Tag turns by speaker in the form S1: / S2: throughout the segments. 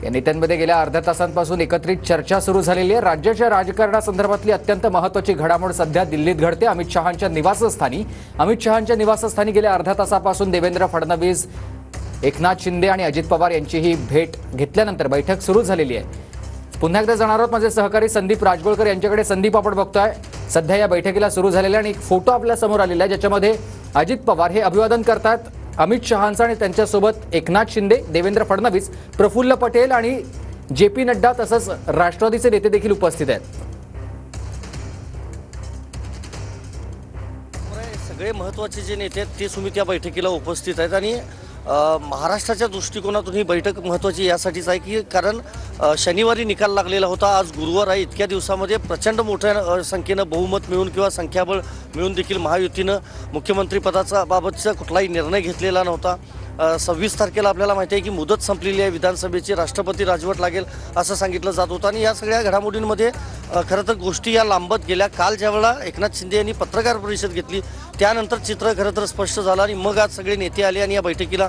S1: या नेत्यांमध्ये गेल्या अर्ध्या तासांपासून एकत्रित चर्चा सुरू झालेली आहे। राज्याच्या राजकारणासंदर्भातली अत्यंत महत्त्वाची घडामोड सध्या दिल्लीत घडते। अमित शहांच्या निवासस्थानी गेल्या अर्ध्या तासापासून देवेंद्र फडणवीस, एकनाथ शिंदे आणि अजित पवार यांची ही भेट घेतल्यानंतर बैठक सुरू झालेली आहे। पुन्हा एकदा जाणार आहोत माझे सहकारी संदीप राजगोळकर यांच्याकडे। संदीप, आपण बघतोय सध्या या बैठकीला सुरू झालेला आणि एक फोटो आपल्या समोर आलेला आहे, ज्याच्यामध्ये अजित पवार हे अभिवादन करतात अमित शहांचं आणि त्यांच्यासोबत एकनाथ शिंदे, देवेंद्र फडणवीस, प्रफुल्ल पटेल आणि JP नड्डा तसंच राष्ट्रवादीचे नेते देखील उपस्थित आहेत।
S2: सगळे महत्त्वाचे जे नेते आहेत ते सुमित या बैठकीला उपस्थित आहेत आणि महाराष्ट्राच्या दृष्टिकोनातून ही बैठक महत्त्वाची यासाठीच आहे की कारण शनिवारी निकाल लागलेला होता, आज गुरुवार आहे। इतक्या दिवसामध्ये प्रचंड मोठ्या संख्येनं बहुमत मिळून किंवा संख्याबळ मिळून देखील महायुतीनं मुख्यमंत्री पदाचा बाबतचा कुठलाही निर्णय घेतलेला नव्हता। 26 तारखेला आपल्याला माहिती आहे की मुदत संपलेली आहे, विधानसभेची राष्ट्रपती राजवट लागेल असं सांगितलं जात होतं आणि या सगळ्या घडामोडींमध्ये खरं तर गोष्टी या लांबत गेल्या। काल ज्यावेळेला एकनाथ शिंदे यांनी पत्रकार परिषद घेतली त्यानंतर चित्र खरं तर स्पष्ट झालं आणि मग आज सगळे नेते आले आणि या बैठकीला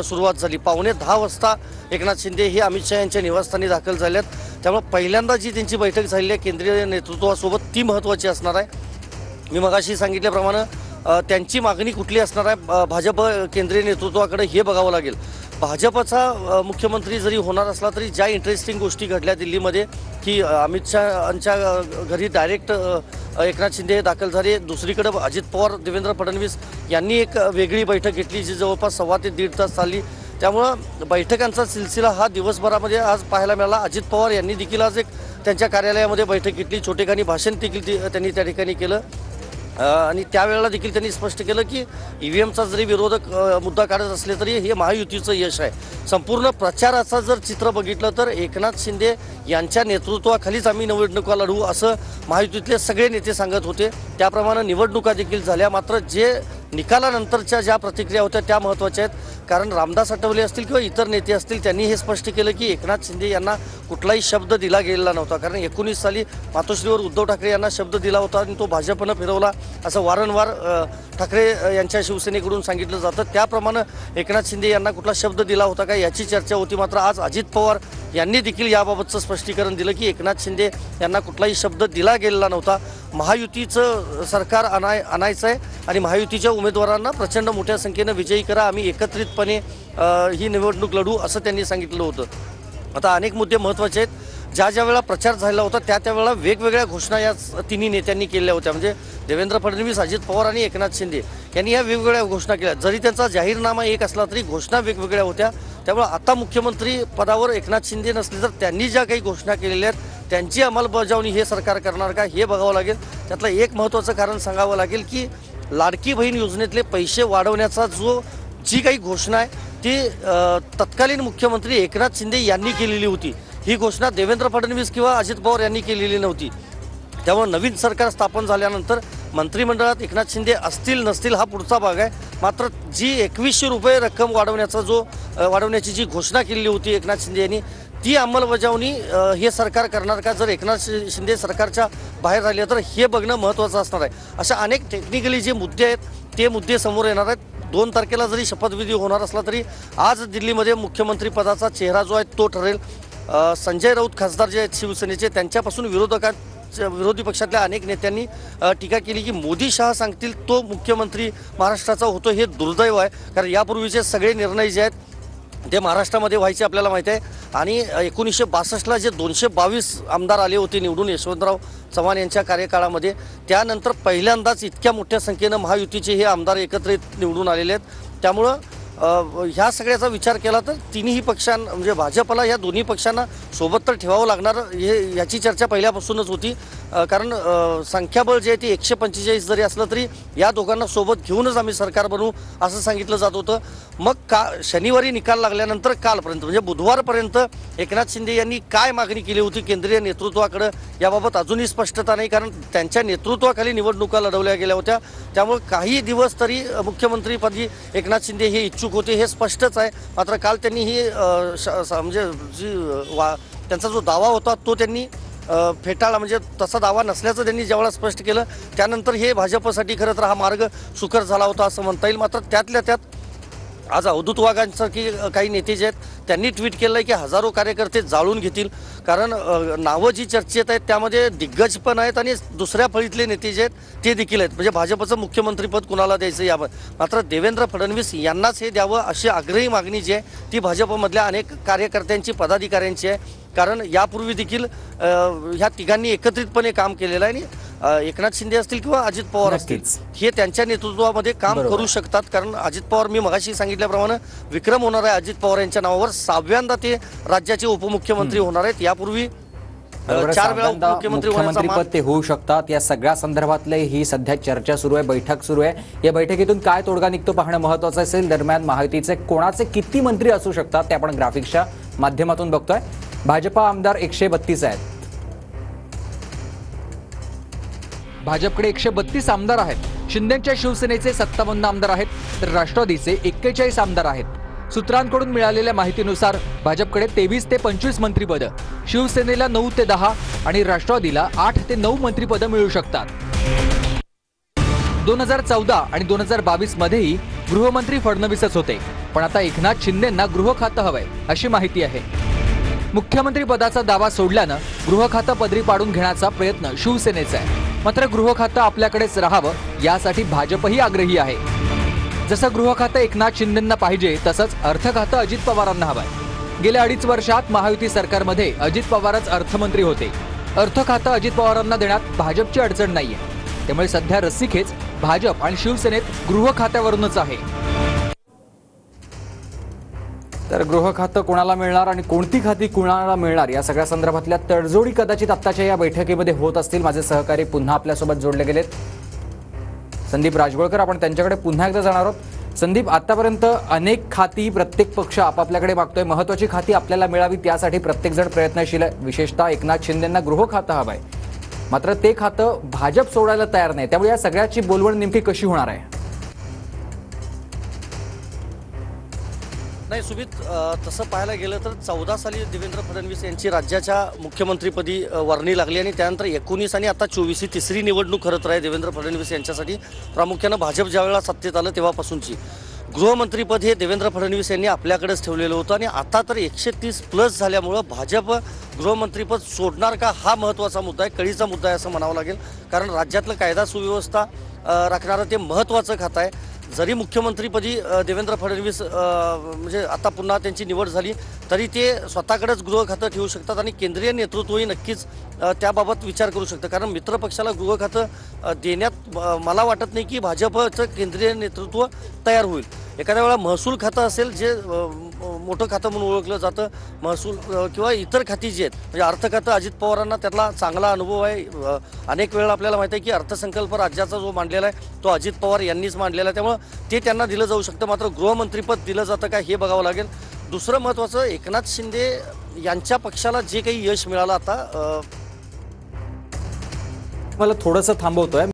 S2: सुरुवात झाली। 9:15 वाजता एकनाथ शिंदे हे अमित शहा यांच्या निवासस्थानी दाखल झाले आहेत। त्यामुळे पहिल्यांदा जी त्यांची बैठक झालेली आहे केंद्रीय नेतृत्वासोबत ती महत्त्वाची असणार आहे। मी मगाशी सांगितल्याप्रमाणे त्यांची मागणी कुठली असणार आहे भाजप केंद्रीय नेतृत्वाकडे हे बघावं लागेल। भाजपचा मुख्यमंत्री जरी होणार असला तरी ज्या इंटरेस्टिंग गोष्टी घडल्या दिल्लीमध्ये की अमित शहांच्या घरी डायरेक्ट एकनाथ शिंदे दाखल झाले। दुसरीकडे अजित पवार, देवेंद्र फडणवीस यांनी एक वेगळी बैठक घेतली जी जवळपास 1.25 ते 1.5 तास चालली। त्यामुळं बैठकांचा सिलसिला हा दिवसभरामध्ये आज पाहायला मिळाला। अजित पवार यांनी देखील आज एक त्यांच्या कार्यालयामध्ये बैठक घेतली, छोटेखानी भाषण देखील त्यांनी त्या ठिकाणी केलं आणि त्यावेळेला देखील त्यांनी स्पष्ट केलं की EVMचा जरी विरोधक मुद्दा काढत असले तरी हे महायुतीचं यश आहे। संपूर्ण प्रचाराचा जर चित्र बघितलं तर एकनाथ शिंदे यांच्या नेतृत्वाखालीच आम्ही निवडणुका लढवू असं महायुतीतले सगळे नेते सांगत होते। त्याप्रमाणे निवडणुका देखील झाल्या, मात्र जे निकालानंतरच्या ज्या प्रतिक्रिया होत्या त्या महत्त्वाच्या आहेत। कारण रामदास आठवले असतील किंवा इतर नेते असतील त्यांनी हे स्पष्ट केलं की एकनाथ शिंदे यांना कुठलाही शब्द दिला गेलेला नव्हता। कारण 19 साली मातोश्रीवर उद्धव ठाकरे यांना शब्द दिला होता आणि तो भाजपनं फिरवला असं वारंवार ठाकरे यांच्या शिवसेनेकडून सांगितलं जातं। त्याप्रमाणे एकनाथ शिंदे यांना कुठला शब्द दिला होता का याची चर्चा होती। मात्र आज अजित पवार यांनी देखील याबाबतचं स्पष्टीकरण दिलं की एकनाथ शिंदे यांना कुठलाही शब्द दिला गेलेला नव्हता। महायुतीचं सरकार आणायचं आहे आणि महायुतीच्या उमेदवारांना प्रचंड मोठ्या संख्येनं विजयी करा, आम्ही एकत्रितपणे ही निवडणूक लढू असं त्यांनी सांगितलं होतं। आता अनेक मुद्दे महत्त्वाचे आहेत। ज्या वेळेला प्रचार झाला होता त्यावेळेला वेगवेगळ्या घोषणा या तिन्ही नेत्यांनी केल्या होत्या। म्हणजे देवेंद्र फडणवीस, अजित पवार आणि एकनाथ शिंदे यांनी या वेगवेगळ्या घोषणा केल्या। जरी त्यांचा जाहीरनामा एक असला तरी घोषणा वेगवेगळ्या होत्या। त्यामुळे आता मुख्यमंत्री पदावर एकनाथ शिंदे नसले तर त्यांनी ज्या काही घोषणा केलेल्या आहेत त्यांची अंमलबजावणी हे सरकार करणार का हे बघावं लागेल। त्यातलं एक महत्त्वाचं कारण सांगावं लागेल की लाडकी बहीण योजनेतले पैसे वाढवण्याचा जी काही घोषणा आहे ती तत्कालीन मुख्यमंत्री एकनाथ शिंदे यांनी केलेली होती। ही घोषणा देवेंद्र फडणवीस किंवा अजित पवार यांनी केलेली नव्हती। त्यामुळे नवीन सरकार स्थापन झाल्यानंतर मंत्रिमंडळात एकनाथ शिंदे असतील नसतील हा पुढचा भाग आहे। मात्र जी 2100 रुपये रक्कम वाढवण्याची जी घोषणा केलेली होती एकनाथ शिंदे यांनी ती अंमलबजावणी हे सरकार करणार का? जर एकनाथ शिंदे सरकारच्या बाहेर राहिले तर हे बघणं महत्त्वाचं असणार आहे। अशा अनेक टेक्निकली जे मुद्दे आहेत ते मुद्दे समोर येणार आहेत। 2 तारखेला जरी शपथविधी होणार असला तरी आज दिल्लीमध्ये मुख्यमंत्री पदाचा चेहरा जो आहे तो ठरेल। संजय राऊत खासदार जे आहेत शिवसेनेचे त्यांच्यापासून विरोधी पक्षातल्या अनेक नेत्यांनी टीका केली की मोदी शहा सांगतील तो मुख्यमंत्री महाराष्ट्राचा होतो, हे दुर्दैव आहे। कारण यापूर्वीचे सगळे निर्णय जे आहेत ते महाराष्ट्रामध्ये व्हायचे आपल्याला माहिती आहे आणि 1962ला जे 222 आमदार आले होते निवडून यशवंतराव चव्हाण यांच्या कार्यकाळामध्ये, त्यानंतर पहिल्यांदाच इतक्या मोठ्या संख्येनं महायुतीचे हे आमदार एकत्रित निवडून आलेले आहेत। त्यामुळं ह्या सगळ्याचा विचार केला तर तिन्ही पक्षांना म्हणजे भाजपला या दोन्ही पक्षांना सोबत तर ठेवावं लागणार याची चर्चा पहिल्यापासूनच होती। कारण संख्याबळ जे आहे ती 145 जरी असलं तरी या दोघांना सोबत घेऊनच आम्ही सरकार बनवू असं सांगितलं जात होतं। मग शनिवारी निकाल लागल्यानंतर कालपर्यंत म्हणजे बुधवारपर्यंत एकनाथ शिंदे यांनी काय मागणी केली होती केंद्रीय नेतृत्वाकडे याबाबत अजूनही स्पष्टता नाही। कारण त्यांच्या नेतृत्वाखाली निवडणुका लढवल्या गेल्या होत्या। त्यामुळे काही दिवस तरी मुख्यमंत्रीपदी एकनाथ शिंदे हे इच्छुक होते हे स्पष्टच आहे। मात्र काल त्यांनी ही म्हणजे त्यांचा जो दावा होता तो त्यांनी फेटाळला, म्हणजे तसा दावा नसल्याचं त्यांनी ज्यावेळेला स्पष्ट केलं त्यानंतर हे भाजपसाठी खरं तर हा मार्ग सुकर झाला होता असं म्हणता येईल। मात्र त्यातल्या त्यात आज अवधूत वाघांसारखी काही नेते जे आहेत त्यांनी ट्विट केलं आहे की हजारो कार्यकर्ते जाळून घेतील, कारण नावं जी चर्चेत आहेत त्यामध्ये दिग्गज पण आहेत आणि दुसऱ्या फळीतले नेते जे आहेत ते देखील आहेत. म्हणजे भाजपचं मुख्यमंत्रीपद कुणाला द्यायचं यावर मात्र देवेंद्र फडणवीस यांनाच हे द्यावं अशी आग्रही मागणी जी आहे ती भाजपमधल्या अनेक कार्यकर्त्यांची, पदाधिकाऱ्यांची आहे. कारण यापूर्वी देखील ह्या तिघांनी एकत्रितपणे काम केलेलं आहे आणि एकनाथ शिंदे असतील किंवा अजित पवार असतील हे त्यांच्या नेतृत्वामध्ये काम करू शकतात. कारण अजित पवार, मी मगाशी सांगितल्याप्रमाणे विक्रम होणार आहे अजित पवार यांच्या नावावर. 6व्यांदा ते राज्याचे उपमुख्यमंत्री होणार आहेत. यापूर्वी 4 वेळा
S1: मुख्यमंत्रीपद ते होऊ शकतात. या सगळ्या संदर्भातले ही सध्या चर्चा सुरू आहे, बैठक सुरू आहे. या बैठकीतून काय तोडगा निघतो पाहणं महत्त्वाचं असेल. दरम्यान महायुतीचे कोणाचे किती मंत्री असू शकतात ते आपण ग्राफिक्सच्या माध्यमातून बघतोय. भाजपा आमदार 132 आहेत. भाजपकडे 132 आमदार आहेत. शिंदेच्या शिवसेनेचे 57 आमदार आहेत, तर राष्ट्रवादीचे 41 आमदार आहेत. सूत्रांकडून मिळालेल्या माहितीनुसार भाजपकडे 23 ते 25 मंत्रिपदं, शिवसेनेला 9 ते 10 आणि राष्ट्रवादीला 8 ते 9 मंत्रिपदं मिळू शकतात. 2014 आणि 2022 मध्येही गृहमंत्री फडणवीसच होते, पण आता एकनाथ शिंदेंना गृह खातं हवंय अशी माहिती आहे. मुख्यमंत्री पदाचा दावा सोडल्यानं गृह खातं पदरी पाडून घेण्याचा प्रयत्न शिवसेनेचा आहे. मात्र गृह खातं आपल्याकडेच राहावं यासाठी भाजपही आग्रही आहे. जसं गृह खातं एकनाथ शिंदेंना पाहिजे तसंच अर्थ खातं अजित पवारांना हवंय. गेल्या 2.5 वर्षात महायुती सरकारमध्ये अजित पवारच अर्थमंत्री होते. अर्थ खातं अजित पवारांना देण्यात भाजपची अडचण नाहीये. त्यामुळे सध्या रस्सीखेच भाजप आणि शिवसेनेत गृह खात्यावरूनच आहे. तर गृह खातं कोणाला मिळणार आणि कोणती खाती कोणाला मिळणार या सगळ्या संदर्भातल्या तडजोडी कदाचित आत्ताच्या या बैठकीमध्ये होत असतील. माझे सहकारी पुन्हा आपल्यासोबत जोडले गेलेत. संदीप राजगोळकर, आपण त्यांच्याकडे पुन्हा एकदा जाणार आहोत. संदीप, आतापर्यंत अनेक खाती प्रत्येक पक्ष आपापल्याकडे मागतोय. महत्वाची खाती आपल्याला मिळावी त्यासाठी प्रत्येकजण प्रयत्नशील आहे. विशेषतः एकनाथ शिंदेंना गृह खातं हवंय, मात्र ते खातं भाजप सोडायला तयार नाही. त्यामुळे या सगळ्याची बोलवण नेमकी कशी होणार आहे?
S2: नाही सुमित, तसं पाहायला गेलं तर 14 साली देवेंद्र फडणवीस यांची राज्याच्या मुख्यमंत्रीपदी वर्णी लागली आणि त्यानंतर 19 आणि आता 24 ही तिसरी निवडणूक खरं तर आहे देवेंद्र फडणवीस यांच्यासाठी. प्रामुख्यानं भाजप ज्यावेळेला सत्तेत आलं तेव्हापासूनची गृहमंत्रीपद हे देवेंद्र फडणवीस यांनी आपल्याकडेच ठेवलेलं होतं आणि आता तर 130+ झाल्यामुळं भाजप गृहमंत्रीपद सोडणार का हा महत्त्वाचा मुद्दा आहे, कळीचा मुद्दा आहे असं म्हणावं लागेल. कारण राज्यातलं कायदा सुव्यवस्था राखणारं ते महत्त्वाचं खातं आहे. जरी मुख्यमंत्रीपदी देवेंद्र फडणवीस म्हणजे आता पुन्हा त्यांची निवड झाली तरी ते स्वतःकडेच गृह खातं ठेवू शकतात आणि केंद्रीय नेतृत्वही नक्कीच त्याबाबत विचार करू शकतं. कारण मित्रपक्षाला गृह खातं देण्यात मला वाटत नाही की भाजपचं केंद्रीय नेतृत्व तयार होईल. एखाद्या वेळा महसूल खातं असेल जे मोठं खातं म्हणून ओळखलं जातं, महसूल किंवा इतर खाती जी आहेत म्हणजे अर्थ खातं अजित पवारांना त्यातला चांगला अनुभव आहे. अनेक वेळा आपल्याला माहिती आहे की अर्थसंकल्प राज्याचा जो मांडलेला आहे तो अजित पवार यांनीच मांडलेला आहे, त्यामुळं ते त्यांना दिलं जाऊ शकतं. मात्र गृहमंत्रीपद दिलं जातं का हे बघावं लागेल. दुसरं महत्त्वाचं, एकनाथ शिंदे यांच्या पक्षाला जे काही यश मिळालं आता
S1: मला थोडंसं थांबवतोय.